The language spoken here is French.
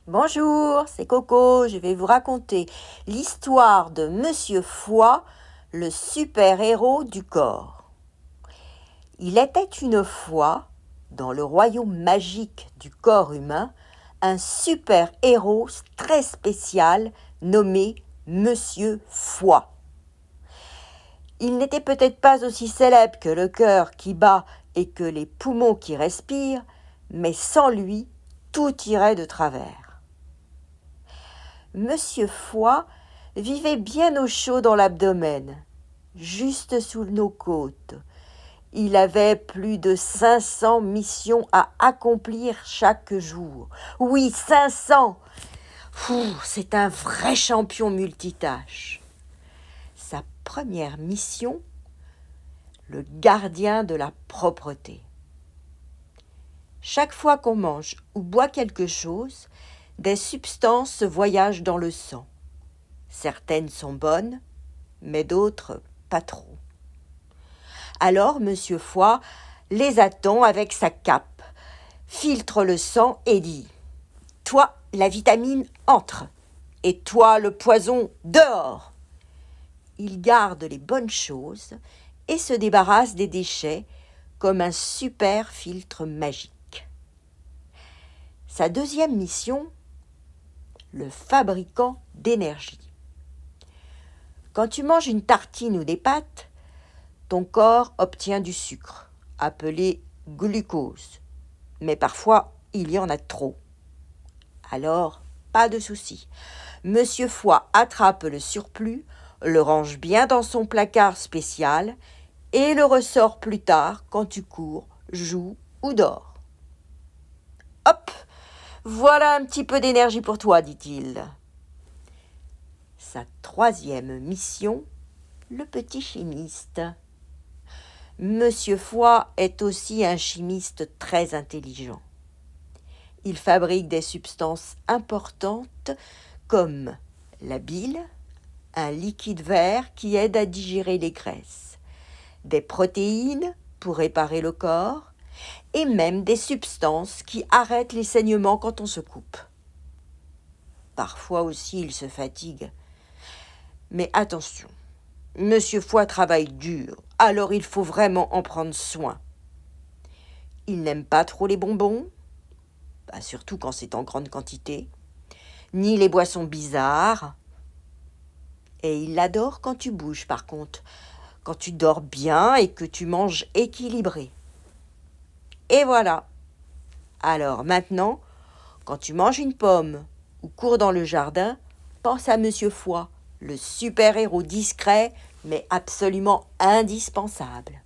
Bonjour, c'est Coco, je vais vous raconter l'histoire de Monsieur Foie, le super-héros du corps. Il était une fois, dans le royaume magique du corps humain, un super-héros très spécial nommé Monsieur Foie. Il n'était peut-être pas aussi célèbre que le cœur qui bat et que les poumons qui respirent, mais sans lui, tout irait de travers. Monsieur Foie vivait bien au chaud dans l'abdomen, juste sous nos côtes. Il avait plus de 500 missions à accomplir chaque jour. Oui, 500! C'est un vrai champion multitâche. Sa première mission, le gardien de la propreté. Chaque fois qu'on mange ou boit quelque chose, des substances voyagent dans le sang. Certaines sont bonnes, mais d'autres pas trop. Alors Monsieur Foie les attend avec sa cape, filtre le sang et dit « Toi, la vitamine, entre, et toi, le poison, dehors !» Il garde les bonnes choses et se débarrasse des déchets comme un super filtre magique. Sa deuxième mission, le fabricant d'énergie. Quand tu manges une tartine ou des pâtes, ton corps obtient du sucre, appelé glucose. Mais parfois, il y en a trop. Alors, pas de souci. Monsieur Foie attrape le surplus, le range bien dans son placard spécial et le ressort plus tard quand tu cours, joues ou dors. Hop! Voilà un petit peu d'énergie pour toi, dit-il. Sa troisième mission, le petit chimiste. Monsieur Foie est aussi un chimiste très intelligent. Il fabrique des substances importantes comme la bile, un liquide vert qui aide à digérer les graisses, des protéines pour réparer le corps, et même des substances qui arrêtent les saignements quand on se coupe. Parfois aussi, il se fatigue. Mais attention, Monsieur Foie travaille dur, alors il faut vraiment en prendre soin. Il n'aime pas trop les bonbons, surtout quand c'est en grande quantité, ni les boissons bizarres. Et il adore quand tu bouges par contre, quand tu dors bien et que tu manges équilibré. Et voilà. Alors maintenant, quand tu manges une pomme ou cours dans le jardin, pense à Monsieur Foie, le super-héros discret mais absolument indispensable.